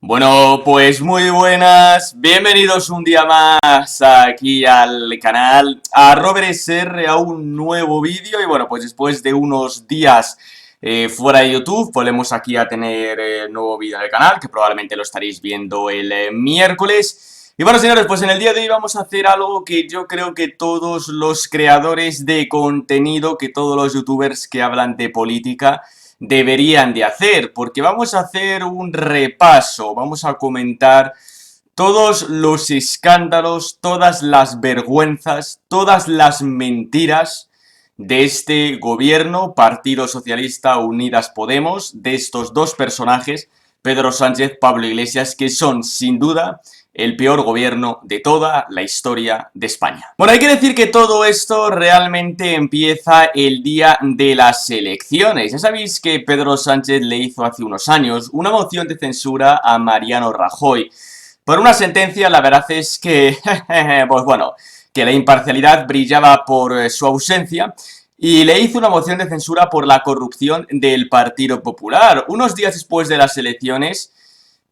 Bueno, pues muy buenas, bienvenidos un día más aquí al canal, a RoberSR, a un nuevo vídeo. Y bueno, pues después de unos días fuera de YouTube, volvemos aquí a tener nuevo vídeo del canal, que probablemente lo estaréis viendo el miércoles. Y bueno, señores, pues en el día de hoy vamos a hacer algo que yo creo que todos los creadores de contenido, que todos los youtubers que hablan de política deberían de hacer, porque vamos a hacer un repaso, vamos a comentar todos los escándalos, todas las vergüenzas, todas las mentiras de este gobierno, Partido Socialista Unidas Podemos, de estos dos personajes, Pedro Sánchez, Pablo Iglesias, que son sin duda el peor gobierno de toda la historia de España. Bueno, hay que decir que todo esto realmente empieza el día de las elecciones. Ya sabéis que Pedro Sánchez le hizo hace unos años una moción de censura a Mariano Rajoy por una sentencia. La verdad es que, pues bueno, que la imparcialidad brillaba por su ausencia, y le hizo una moción de censura por la corrupción del Partido Popular. Unos días después de las elecciones,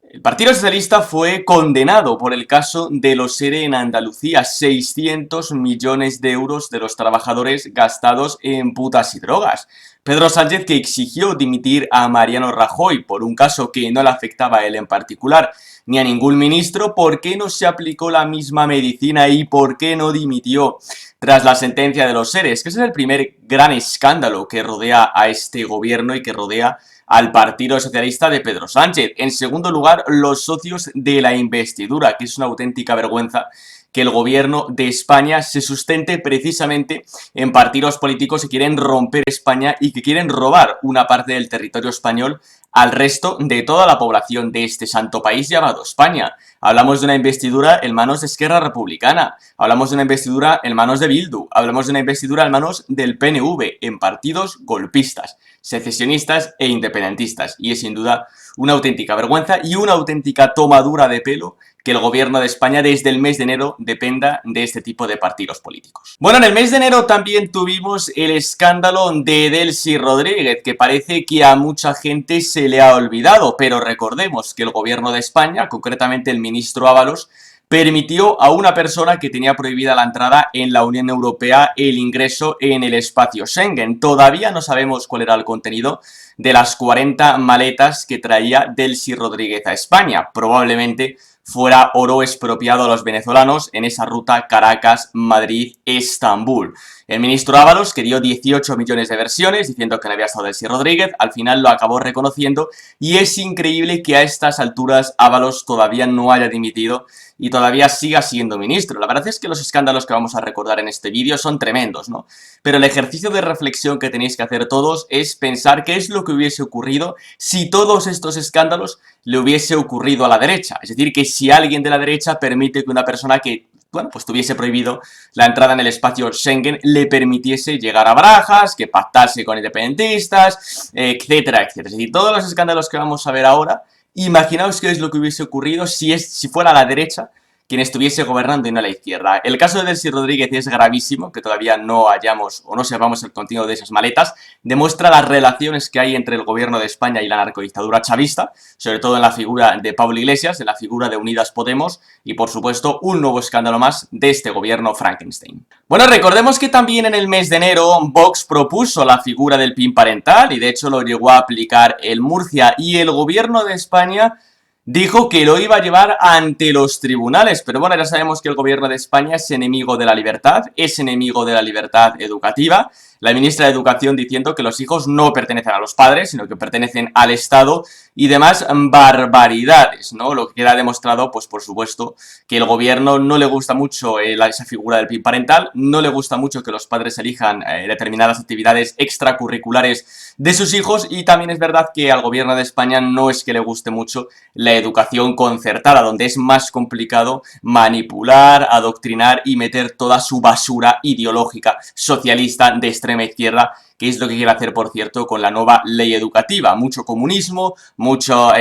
el Partido Socialista fue condenado por el caso de los ERE en Andalucía. 600 millones de euros de los trabajadores gastados en putas y drogas. Pedro Sánchez, que exigió dimitir a Mariano Rajoy por un caso que no le afectaba a él en particular, ni a ningún ministro. ¿Por qué no se aplicó la misma medicina y por qué no dimitió tras la sentencia de los ERES? Que ese es el primer gran escándalo que rodea a este gobierno y que rodea al Partido Socialista de Pedro Sánchez. En segundo lugar, los socios de la investidura, que es una auténtica vergüenza que el gobierno de España se sustente precisamente en partidos políticos que quieren romper España y que quieren robar una parte del territorio español al resto de toda la población de este santo país llamado España. Hablamos de una investidura en manos de Esquerra Republicana, hablamos de una investidura en manos de Bildu, hablamos de una investidura en manos del PNV, en partidos golpistas, secesionistas e independentistas. Y es sin duda una auténtica vergüenza y una auténtica tomadura de pelo que el gobierno de España desde el mes de enero dependa de este tipo de partidos políticos. Bueno, en el mes de enero también tuvimos el escándalo de Delcy Rodríguez, que parece que a mucha gente se le ha olvidado, pero recordemos que el gobierno de España, concretamente el ministro Ábalos, permitió a una persona que tenía prohibida la entrada en la Unión Europea el ingreso en el espacio Schengen. Todavía no sabemos cuál era el contenido de las 40 maletas que traía Delcy Rodríguez a España. Probablemente fuera oro expropiado a los venezolanos en esa ruta Caracas-Madrid-Estambul. El ministro Ábalos, que dio 18 millones de versiones diciendo que no había estado Delcy Rodríguez, al final lo acabó reconociendo, y es increíble que a estas alturas Ábalos todavía no haya dimitido y todavía siga siendo ministro. La verdad es que los escándalos que vamos a recordar en este vídeo son tremendos, ¿no? Pero el ejercicio de reflexión que tenéis que hacer todos es pensar qué es lo que hubiese ocurrido si todos estos escándalos le hubiese ocurrido a la derecha. Es decir, que si alguien de la derecha permite que una persona que, bueno, pues tuviese prohibido la entrada en el espacio Schengen le permitiese llegar a Barajas, que pactase con independentistas, etcétera, etcétera. Es decir, todos los escándalos que vamos a ver ahora, imaginaos qué es lo que hubiese ocurrido si fuera la derecha quien estuviese gobernando y no la izquierda. El caso de Delcy Rodríguez es gravísimo, que todavía no hayamos o no sepamos el contenido de esas maletas. Demuestra las relaciones que hay entre el gobierno de España y la narcodictadura chavista, sobre todo en la figura de Pablo Iglesias, en la figura de Unidas Podemos y, por supuesto, un nuevo escándalo más de este gobierno Frankenstein. Bueno, recordemos que también en el mes de enero Vox propuso la figura del PIN parental y de hecho lo llegó a aplicar en Murcia, y el gobierno de España dijo que lo iba a llevar ante los tribunales. Pero bueno, ya sabemos que el gobierno de España es enemigo de la libertad, es enemigo de la libertad educativa. La ministra de Educación diciendo que los hijos no pertenecen a los padres, sino que pertenecen al Estado, y demás barbaridades, ¿no? Lo que queda demostrado, pues por supuesto, que el gobierno no le gusta mucho esa figura del PIN parental, no le gusta mucho que los padres elijan determinadas actividades extracurriculares de sus hijos, y también es verdad que al gobierno de España no es que le guste mucho la educación concertada, donde es más complicado manipular, adoctrinar y meter toda su basura ideológica socialista de extrema izquierda que es lo que quiere hacer, por cierto, con la nueva ley educativa. Mucho comunismo, mucho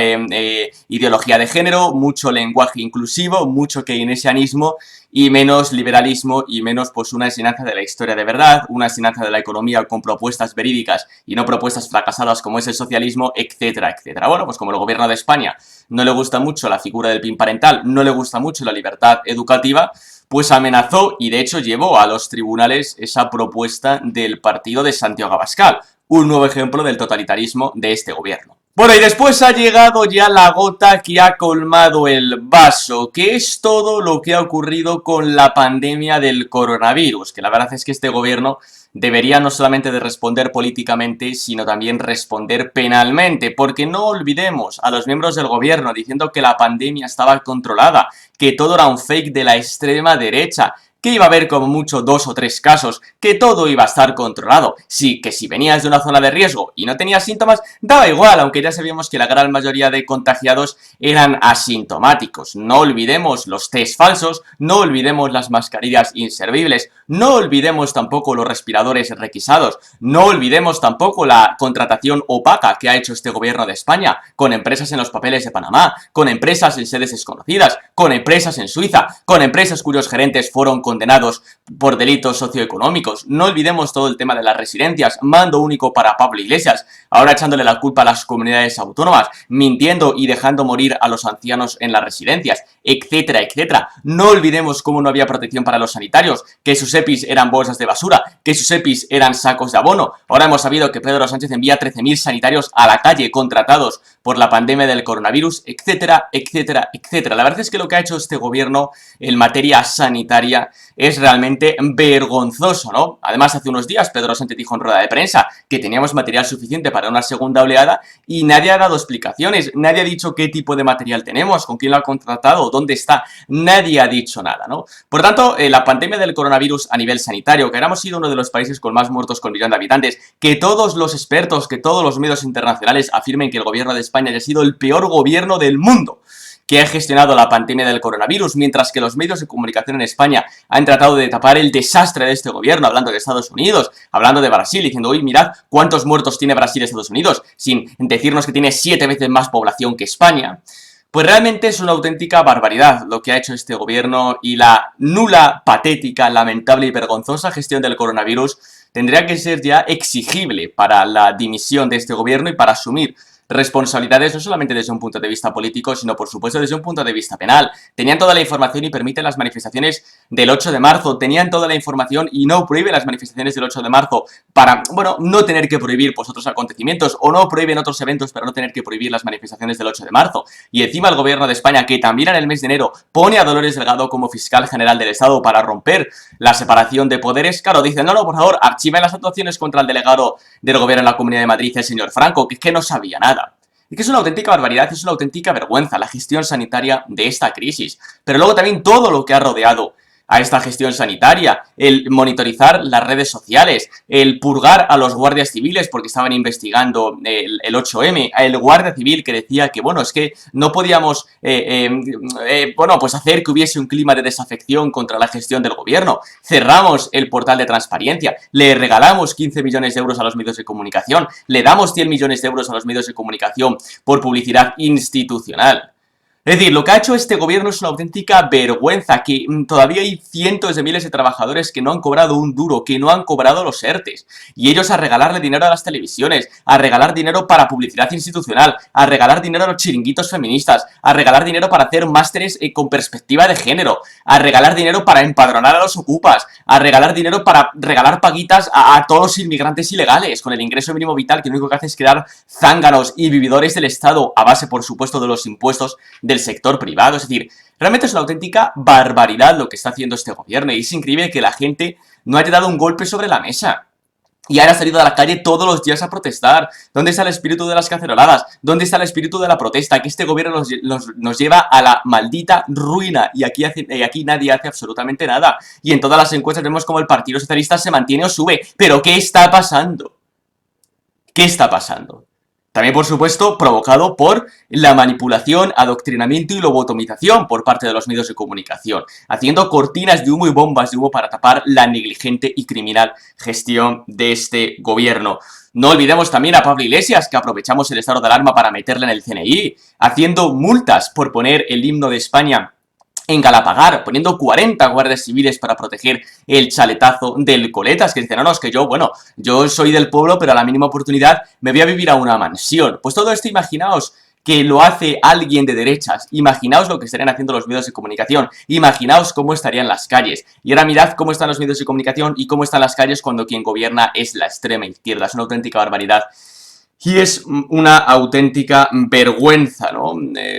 ideología de género, mucho lenguaje inclusivo, mucho keynesianismo y menos liberalismo y menos pues una enseñanza de la historia de verdad, una enseñanza de la economía con propuestas verídicas y no propuestas fracasadas como es el socialismo, etcétera, etcétera. Bueno, pues como el gobierno de España no le gusta mucho la figura del PIN parental, no le gusta mucho la libertad educativa, pues amenazó y de hecho llevó a los tribunales esa propuesta del partido de Santiago Abascal, un nuevo ejemplo del totalitarismo de este gobierno. Bueno, y después ha llegado ya la gota que ha colmado el vaso, que es todo lo que ha ocurrido con la pandemia del coronavirus, que la verdad es que este gobierno debería no solamente de responder políticamente, sino también responder penalmente, porque no olvidemos a los miembros del gobierno diciendo que la pandemia estaba controlada, que todo era un fake de la extrema derecha, que iba a haber como mucho 2 o 3 casos, que todo iba a estar controlado, sí, que si venías de una zona de riesgo y no tenías síntomas, daba igual, aunque ya sabíamos que la gran mayoría de contagiados eran asintomáticos. No olvidemos los test falsos, no olvidemos las mascarillas inservibles, no olvidemos tampoco los respiradores requisados, no olvidemos tampoco la contratación opaca que ha hecho este gobierno de España, con empresas en los papeles de Panamá, con empresas en sedes desconocidas, con empresas en Suiza, con empresas cuyos gerentes fueron condenados por delitos socioeconómicos. No olvidemos todo el tema de las residencias, mando único para Pablo Iglesias, ahora echándole la culpa a las comunidades autónomas, mintiendo y dejando morir a los ancianos en las residencias, etcétera, etcétera. No olvidemos cómo no había protección para los sanitarios, que sus EPIs eran bolsas de basura, que sus EPIs eran sacos de abono. Ahora hemos sabido que Pedro Sánchez envía 13.000 sanitarios a la calle contratados por la pandemia del coronavirus, etcétera, etcétera, etcétera. La verdad es que lo que ha hecho este gobierno en materia sanitaria es realmente vergonzoso, ¿no? Además, hace unos días Pedro Sánchez dijo en rueda de prensa que teníamos material suficiente para una segunda oleada y nadie ha dado explicaciones, nadie ha dicho qué tipo de material tenemos, con quién lo ha contratado, dónde está, nadie ha dicho nada, ¿no? Por tanto, la pandemia del coronavirus a nivel sanitario, que hayamos sido uno de los países con más muertos con millón de habitantes, que todos los expertos, que todos los medios internacionales afirmen que el gobierno de España haya sido el peor gobierno del mundo que ha gestionado la pandemia del coronavirus, mientras que los medios de comunicación en España han tratado de tapar el desastre de este gobierno, hablando de Estados Unidos, hablando de Brasil, diciendo, uy, mirad cuántos muertos tiene Brasil y Estados Unidos, sin decirnos que tiene 7 veces más población que España. Pues realmente es una auténtica barbaridad lo que ha hecho este gobierno y la nula, patética, lamentable y vergonzosa gestión del coronavirus tendría que ser ya exigible para la dimisión de este gobierno y para asumir responsabilidades no solamente desde un punto de vista político, sino por supuesto desde un punto de vista penal. Tenían toda la información y permiten las manifestaciones del 8 de marzo, tenían toda la información y no prohíben las manifestaciones del 8 de marzo para, bueno, no tener que prohibir pues otros acontecimientos, o no prohíben otros eventos para no tener que prohibir las manifestaciones del 8 de marzo. Y encima el gobierno de España, que también en el mes de enero pone a Dolores Delgado como fiscal general del Estado para romper la separación de poderes, claro, dicen, no, no, por favor, archiven las actuaciones contra el delegado del gobierno en la Comunidad de Madrid, el señor Franco, que es que no sabía nada. Es que es una auténtica barbaridad, es una auténtica vergüenza la gestión sanitaria de esta crisis. Pero luego también todo lo que ha rodeado a esta gestión sanitaria, el monitorizar las redes sociales, el purgar a los guardias civiles porque estaban investigando el 8M, el guardia civil que decía que, bueno, es que no podíamos, bueno, pues hacer que hubiese un clima de desafección contra la gestión del gobierno. Cerramos el portal de transparencia, le regalamos 15 millones de euros a los medios de comunicación, le damos 100 millones de euros a los medios de comunicación por publicidad institucional. Es decir, lo que ha hecho este gobierno es una auténtica vergüenza, que todavía hay cientos de miles de trabajadores que no han cobrado un duro, que no han cobrado los ERTES, y ellos a regalarle dinero a las televisiones, a regalar dinero para publicidad institucional, a regalar dinero a los chiringuitos feministas, a regalar dinero para hacer másteres con perspectiva de género, a regalar dinero para empadronar a los ocupas, a regalar dinero para regalar paguitas a todos los inmigrantes ilegales, con el ingreso mínimo vital, que lo único que hace es crear zánganos y vividores del Estado, a base, por supuesto, de los impuestos del sector privado. Es decir, realmente es una auténtica barbaridad lo que está haciendo este gobierno, y es increíble que la gente no haya dado un golpe sobre la mesa y haya salido a la calle todos los días a protestar. ¿Dónde está el espíritu de las caceroladas? ¿Dónde está el espíritu de la protesta? Que este gobierno nos lleva a la maldita ruina, y aquí nadie hace absolutamente nada. Y en todas las encuestas vemos como el Partido Socialista se mantiene o sube. ¿Pero qué está pasando? ¿Qué está pasando? También, por supuesto, provocado por la manipulación, adoctrinamiento y lobotomización por parte de los medios de comunicación, haciendo cortinas de humo y bombas de humo para tapar la negligente y criminal gestión de este gobierno. No olvidemos también a Pablo Iglesias, que aprovechamos el estado de alarma para meterle en el CNI, haciendo multas por poner el himno de España en Galapagar, poniendo 40 guardias civiles para proteger el chaletazo del Coletas, que dicen, no, es que yo soy del pueblo, pero a la mínima oportunidad me voy a vivir a una mansión. Pues todo esto, imaginaos que lo hace alguien de derechas, imaginaos lo que estarían haciendo los medios de comunicación, imaginaos cómo estarían las calles, y ahora mirad cómo están los medios de comunicación y cómo están las calles cuando quien gobierna es la extrema izquierda, es una auténtica barbaridad. Y es una auténtica vergüenza, ¿no?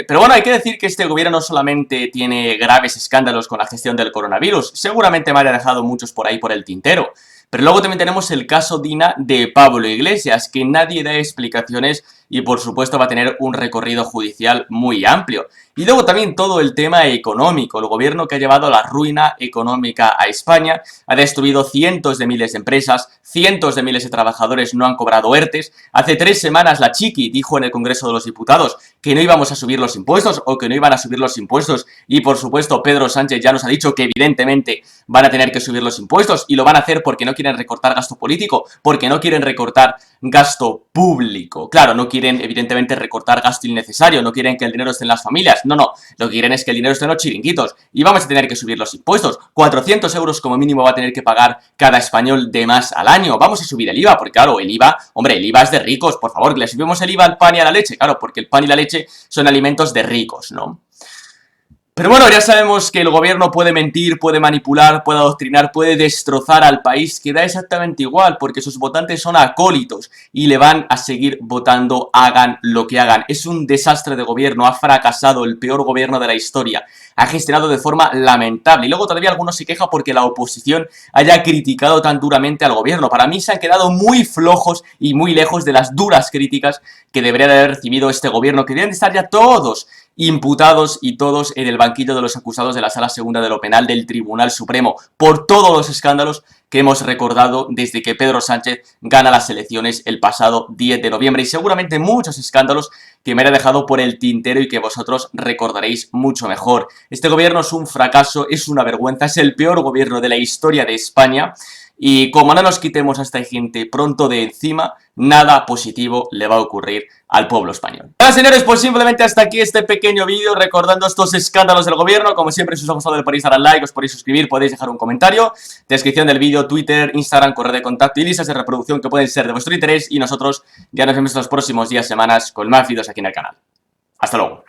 Pero bueno, hay que decir que este gobierno no solamente tiene graves escándalos con la gestión del coronavirus, seguramente me haya dejado muchos por ahí por el tintero. Pero luego también tenemos el caso Dina de Pablo Iglesias, que nadie da explicaciones y por supuesto va a tener un recorrido judicial muy amplio. Y luego también todo el tema económico, el gobierno que ha llevado la ruina económica a España, ha destruido cientos de miles de empresas, cientos de miles de trabajadores no han cobrado ERTES. Hace 3 semanas la Chiqui dijo en el Congreso de los Diputados que no íbamos a subir los impuestos o que no iban a subir los impuestos y por supuesto Pedro Sánchez ya nos ha dicho que evidentemente van a tener que subir los impuestos y lo van a hacer porque no quieren recortar gasto político, porque no quieren recortar gasto público. Claro, no quieren evidentemente recortar gasto innecesario, no quieren que el dinero esté en las familias, no, lo que quieren es que el dinero esté en los chiringuitos y vamos a tener que subir los impuestos. 400 euros como mínimo va a tener que pagar cada español de más al año. Vamos a subir el IVA, porque claro, el IVA, hombre, el IVA es de ricos, por favor, que le subimos el IVA al pan y a la leche, claro, porque el pan y la leche son alimentos de ricos, ¿no? Pero bueno, ya sabemos que el gobierno puede mentir, puede manipular, puede adoctrinar, puede destrozar al país, que da exactamente igual, porque sus votantes son acólitos y le van a seguir votando, hagan lo que hagan. Es un desastre de gobierno, ha fracasado, el peor gobierno de la historia, ha gestionado de forma lamentable. Y luego todavía algunos se quejan porque la oposición haya criticado tan duramente al gobierno. Para mí se han quedado muy flojos y muy lejos de las duras críticas que debería de haber recibido este gobierno, que deberían de estar ya todos imputados y todos en el banquillo de los acusados de la Sala Segunda de lo Penal del Tribunal Supremo por todos los escándalos que hemos recordado desde que Pedro Sánchez gana las elecciones el pasado 10 de noviembre y seguramente muchos escándalos que me he dejado por el tintero y que vosotros recordaréis mucho mejor. Este gobierno es un fracaso, es una vergüenza, es el peor gobierno de la historia de España. Y como no nos quitemos a esta gente pronto de encima, nada positivo le va a ocurrir al pueblo español. Bueno, señores, pues simplemente hasta aquí este pequeño vídeo recordando estos escándalos del gobierno. Como siempre, si os ha gustado, podéis dar al like, os podéis suscribir, podéis dejar un comentario. Descripción del vídeo, Twitter, Instagram, correo de contacto y listas de reproducción que pueden ser de vuestro interés. Y nosotros ya nos vemos los próximos días, semanas con más vídeos aquí en el canal. Hasta luego.